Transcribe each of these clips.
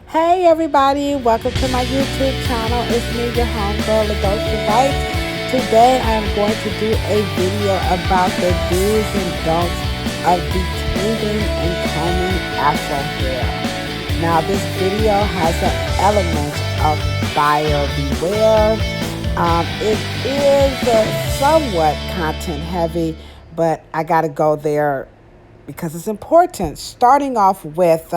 Hey everybody, welcome to my YouTube channel. It's me, your homegirl, Wright. Today I'm going to do a video about the do's and don'ts of detangling and combing afro hair. Now this video has an element of buyer beware. It is somewhat content heavy, but I gotta go there because it's important. Starting off with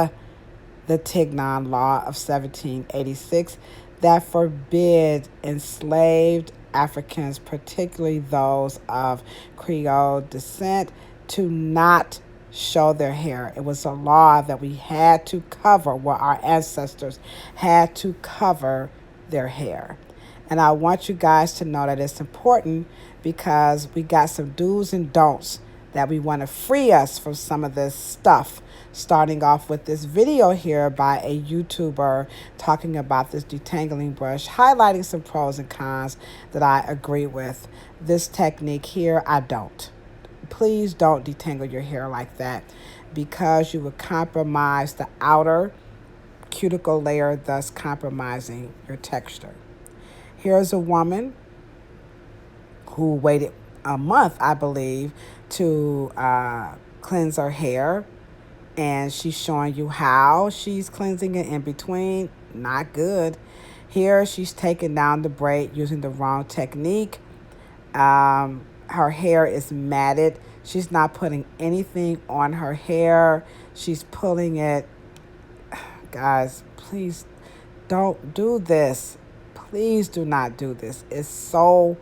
the Tignon Law of 1786 that forbid enslaved Africans, particularly those of Creole descent, to not show their hair. It was a law that we had to cover, well, our ancestors had to cover their hair. And I want you guys to know that it's important because we got some do's and don'ts that we want to free us from some of this stuff. Starting off with this video here by a YouTuber talking about this detangling brush, highlighting some pros and cons that I agree with. This technique here, I don't. Please don't detangle your hair like that because you would compromise the outer cuticle layer, thus compromising your texture. Here's a woman who waited a month, I believe, to cleanse her hair. And she's showing you how she's cleansing it in between. Not good. Here, she's taking down the braid using the wrong technique. Her hair is matted. She's not putting anything on her hair. She's pulling it. Guys, please don't do this. Please do not do this. It's so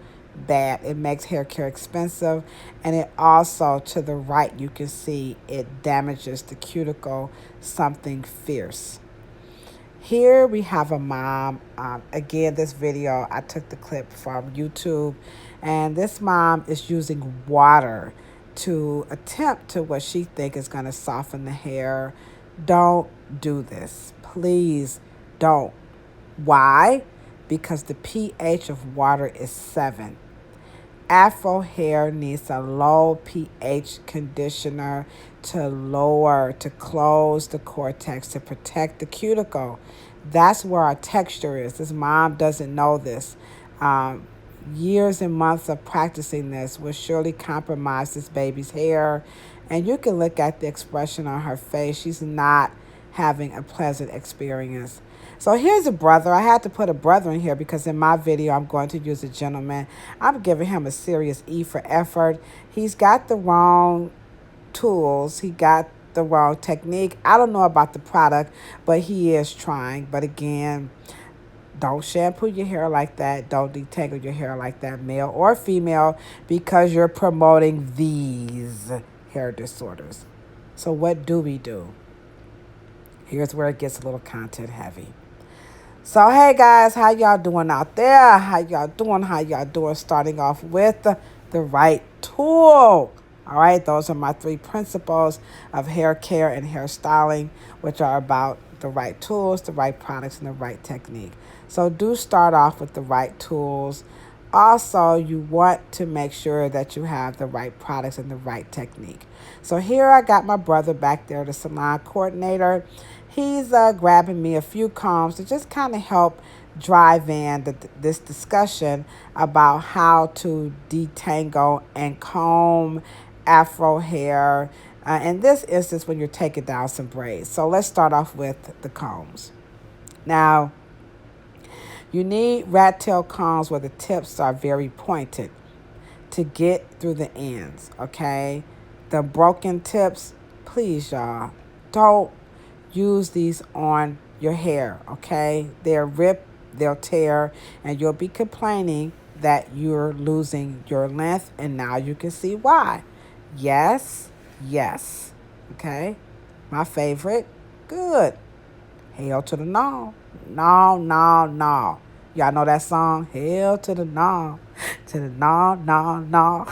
bad. It makes hair care expensive, and it also, to the right, you can see it damages the cuticle, something fierce. Here we have a mom. Again, this video, I took the clip from YouTube, and this mom is using water to attempt to what she thinks is going to soften the hair. Don't do this. Please don't. Why? Because the pH of water is 7. Afro hair needs a low pH conditioner to close the cortex, to protect the cuticle. That's where our texture is. This mom doesn't know this. Years and months of practicing this will surely compromise this baby's hair. And you can look at the expression on her face. She's not having a pleasant experience. So here's a brother. I had to put a brother in here because in my video, I'm going to use a gentleman. I'm giving him a serious E for effort. He's got the wrong tools. He got the wrong technique. I don't know about the product, but he is trying. But again, don't shampoo your hair like that. Don't detangle your hair like that, male or female, because you're promoting these hair disorders. So what do we do? Here's where it gets a little content heavy. So, hey guys, how y'all doing out there? How y'all doing? Starting off with the right tool. All right, those are my 3 principles of hair care and hair styling, which are about the right tools, the right products, and the right technique. So do start off with the right tools. Also, you want to make sure that you have the right products and the right technique. So here I got my brother back there, the salon coordinator. He's grabbing me a few combs to just kind of help drive in this discussion about how to detangle and comb afro hair. In this instance, when you're taking down some braids. So let's start off with the combs. Now, you need rat tail combs where the tips are very pointed to get through the ends, okay? The broken tips, please, y'all, don't use these on your hair, okay? They'll rip, they'll tear, and you'll be complaining that you're losing your length, and now you can see why. Yes, okay? My favorite, good. Hail to the no. No. Y'all know that song? Hail to the no. To the no.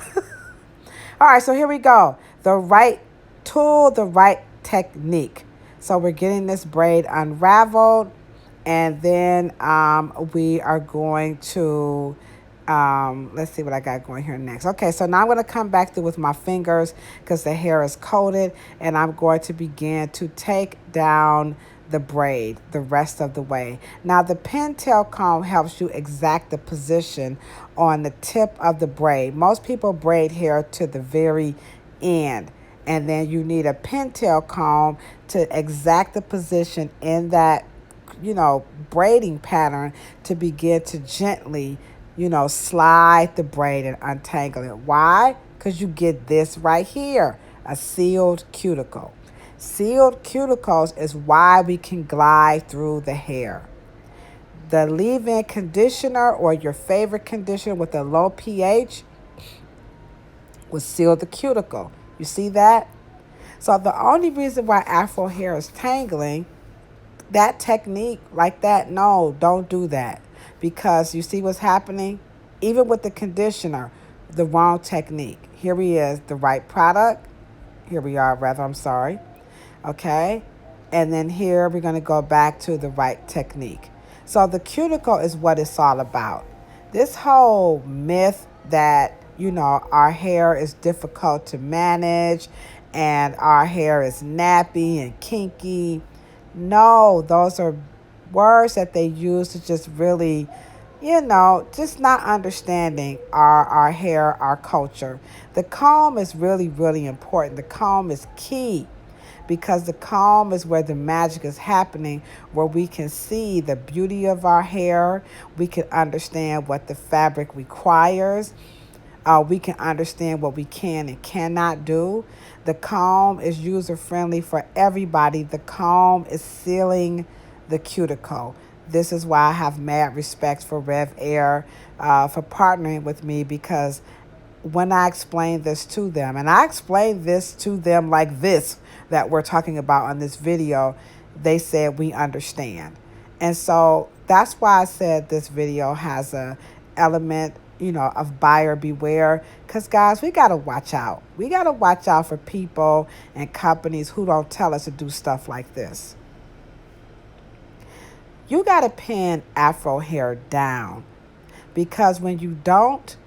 All right, so here we go. The right tool, the right technique. So we're getting this braid unraveled, and then we are going to, let's see what I got going here next. Okay, so now I'm going to come back through with my fingers because the hair is coated, and I'm going to begin to take down the braid the rest of the way. Now, the pintail comb helps you exact the position on the tip of the braid. Most people braid hair to the very end, and then you need a pintail comb to exact the position in that, braiding pattern to begin to gently, slide the braid and untangle it. Why? Because you get this right here, a sealed cuticle. Sealed cuticles is why we can glide through the hair. The leave-in conditioner or your favorite conditioner with a low pH will seal the cuticle. You see that? So the only reason why Afro hair is tangling, that technique like that, no, don't do that. Because you see what's happening? Even with the conditioner, the wrong technique. Here he is, the right product. Here we are, rather, I'm sorry. Okay? And then here we're going to go back to the right technique. So the cuticle is what it's all about. This whole myth that, our hair is difficult to manage and our hair is nappy and kinky. No, those are words that they use to just really, just not understanding our hair, our culture. The comb is really, really important. The comb is key because the comb is where the magic is happening, where we can see the beauty of our hair. We can understand what the fabric requires. We can understand what we can and cannot do. The comb is user-friendly for everybody. The comb is sealing the cuticle. This is why I have mad respect for Rev Air for partnering with me, because when I explained this to them, and I explained this to them like this that we're talking about on this video, they said, we understand. And so that's why I said this video has a element, of buyer beware. Because, guys, we got to watch out. We got to watch out for people and companies who don't tell us to do stuff like this. You got to pin Afro hair down, because when you don't,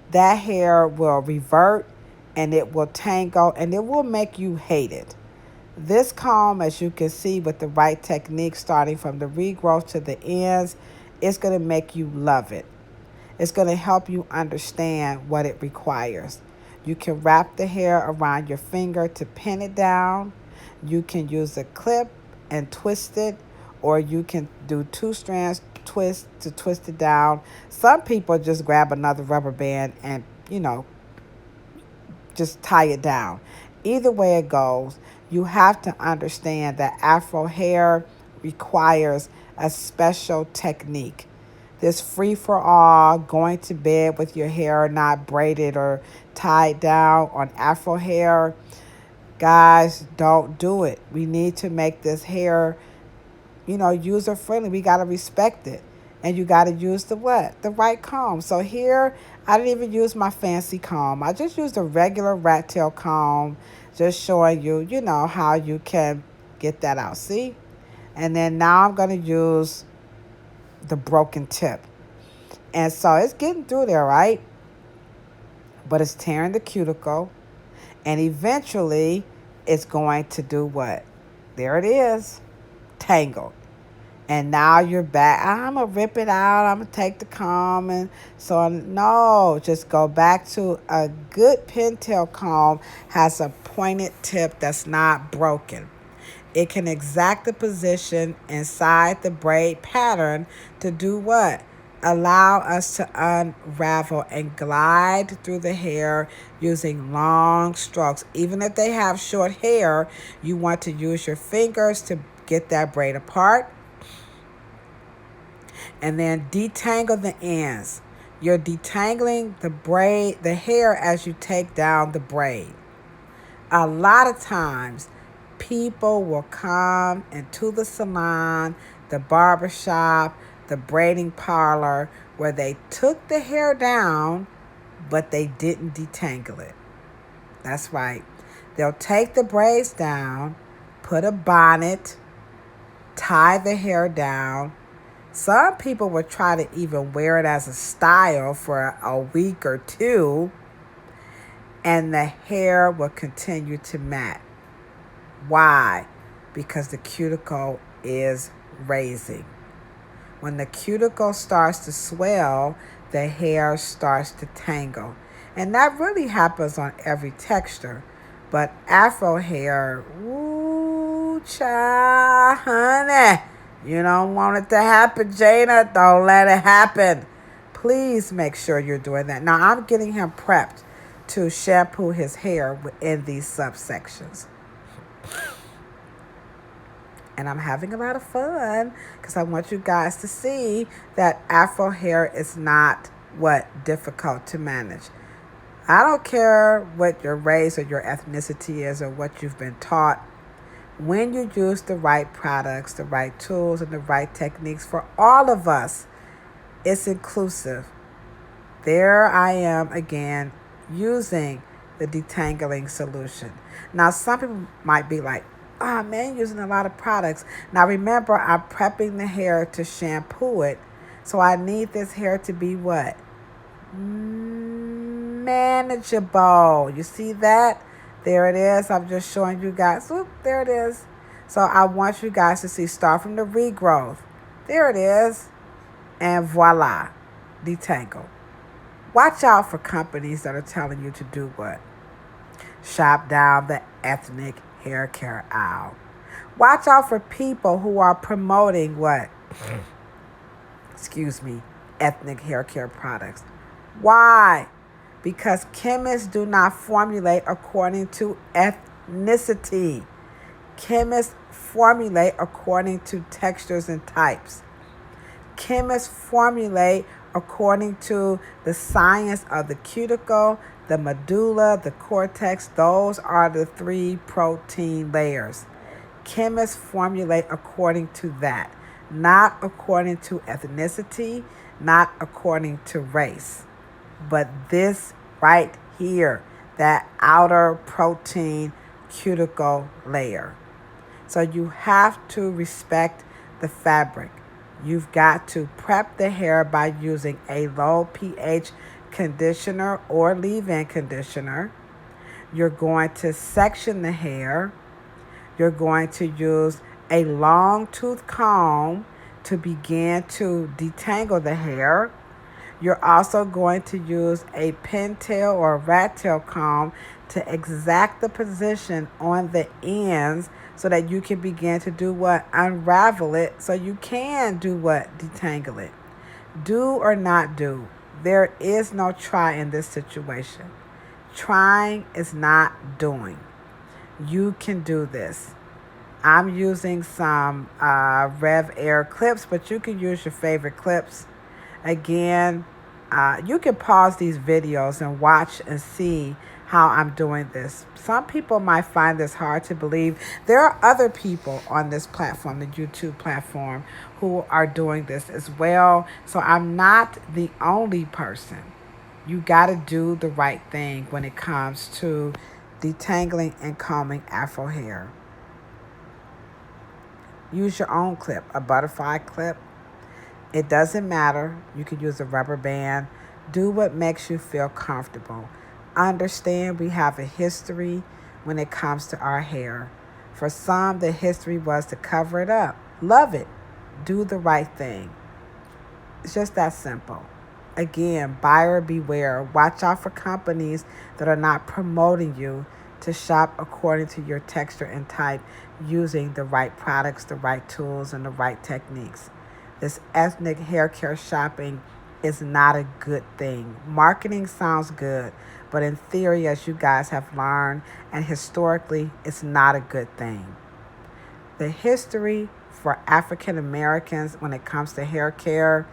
that hair will revert and it will tangle and it will make you hate it. This comb, as you can see, with the right technique, starting from the regrowth to the ends, it's going to make you love it. It's going to help you understand what it requires. You can wrap the hair around your finger to pin it down. You can use a clip and twist it, or you can do 2 strands twist to twist it down. Some people just grab another rubber band and, just tie it down. Either way it goes, you have to understand that Afro hair requires a special technique. This free-for-all, going to bed with your hair not braided or tied down on Afro hair, guys, don't do it. We need to make this hair, user-friendly. We got to respect it. And you got to use the what? The right comb. So here, I didn't even use my fancy comb. I just used a regular rat tail comb, just showing you, how you can get that out. See? And then now I'm going to use the broken tip. And so it's getting through there, right? But it's tearing the cuticle. And eventually, it's going to do what? There it is. Tangle. And now you're back. I'm going to rip it out. I'm going to take the comb. And so, no, just go back to a good pintail comb. Has a pointed tip that's not broken. It can exact the position inside the braid pattern to do what? Allow us to unravel and glide through the hair using long strokes. Even if they have short hair, you want to use your fingers to get that braid apart. And then detangle the ends. You're detangling the hair as you take down the braid. A lot of times, people will come into the salon, the barbershop, the braiding parlor, where they took the hair down, but they didn't detangle it. That's right. They'll take the braids down, put a bonnet, tie the hair down. Some people will try to even wear it as a style for a week or 2, and the hair will continue to mat. Why? because the cuticle is raising. When the cuticle starts to swell, the hair starts to tangle. And that really happens on every texture. But Afro hair, ooh, child, honey, you don't want it to happen, Jada. Don't let it happen. Please make sure you're doing that. Now, I'm getting him prepped to shampoo his hair in these subsections. And I'm having a lot of fun because I want you guys to see that Afro hair is not difficult to manage. I don't care what your race or your ethnicity is or what you've been taught. When you use the right products, the right tools, and the right techniques for all of us, it's inclusive. There I am again using the detangling solution. Now, some people might be like, oh man, using a lot of products. Now, remember, I'm prepping the hair to shampoo it. So I need this hair to be what? Manageable. You see that? There it is. I'm just showing you guys. Oop, there it is. So I want you guys to see, start from the regrowth. There it is. And voila, detangle. Watch out for companies that are telling you to do what? Shop down the ethnic hair care aisle. Watch out for people who are promoting what? Ethnic hair care products. Why? Because chemists do not formulate according to ethnicity. Chemists formulate according to textures and types. Chemists formulate according to the science of the cuticle, the medulla, the cortex. Those are the 3 protein layers. Chemists formulate according to that, not according to ethnicity, not according to race. But this right here, that outer protein cuticle layer. So you have to respect the fabric. You've got to prep the hair by using a low pH conditioner or leave-in conditioner. You're going to section the hair. You're going to use a long tooth comb to begin to detangle the hair. You're also going to use a pintail or rat tail comb to exact the position on the ends so that you can begin to do what? Unravel it so you can do what? Detangle it. Do or not do. There is no try in this situation. Trying is not doing. You can do this. I'm using some Rev Air clips, but you can use your favorite clips. Again, you can pause these videos and watch and see how I'm doing this. Some people might find this hard to believe. There are other people on this platform, the YouTube platform, who are doing this as well. So I'm not the only person. You got to do the right thing when it comes to detangling and combing Afro hair. Use your own clip, a butterfly clip. It doesn't matter. You can use a rubber band. Do what makes you feel comfortable. Understand we have a history when it comes to our hair. For some, the history was to cover it up. Love it. Do the right thing. It's just that simple. Again, buyer beware. Watch out for companies that are not promoting you to shop according to your texture and type using the right products, the right tools, and the right techniques. This ethnic hair care shopping is not a good thing. Marketing sounds good, but in theory, as you guys have learned, and historically, it's not a good thing. The history for African Americans when it comes to hair care,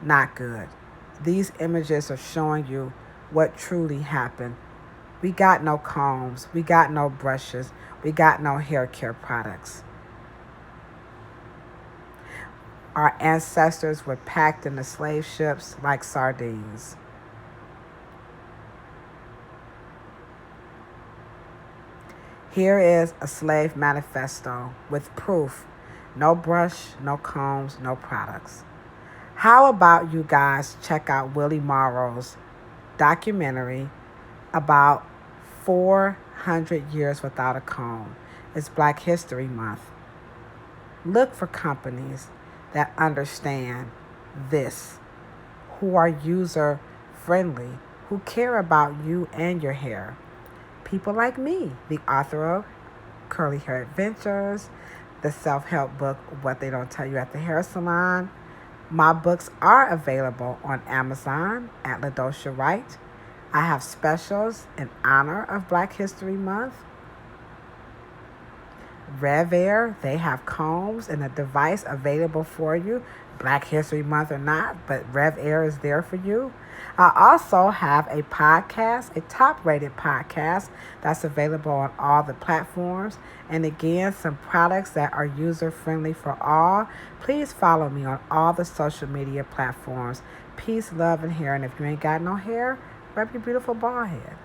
not good. These images are showing you what truly happened. We got no combs, we got no brushes, we got no hair care products. Our ancestors were packed in the slave ships like sardines. Here is a slave manifesto with proof. No brush, no combs, no products. How about you guys check out Willie Morrow's documentary about 400 years without a comb. It's Black History Month. Look for companies that understand this, who are user friendly, who care about you and your hair. People like me, the author of Curly Hair Adventures, the self-help book, What They Don't Tell You at the Hair Salon. My books are available on Amazon at LaDosha Wright. I have specials in honor of Black History Month. Rev Air, they have combs and a device available for you, Black History Month or not, but Rev Air is there for you. I also have a podcast, a top-rated podcast that's available on all the platforms. And again, some products that are user-friendly for all. Please follow me on all the social media platforms. Peace, love, and hair. And if you ain't got no hair, rub your beautiful bald head.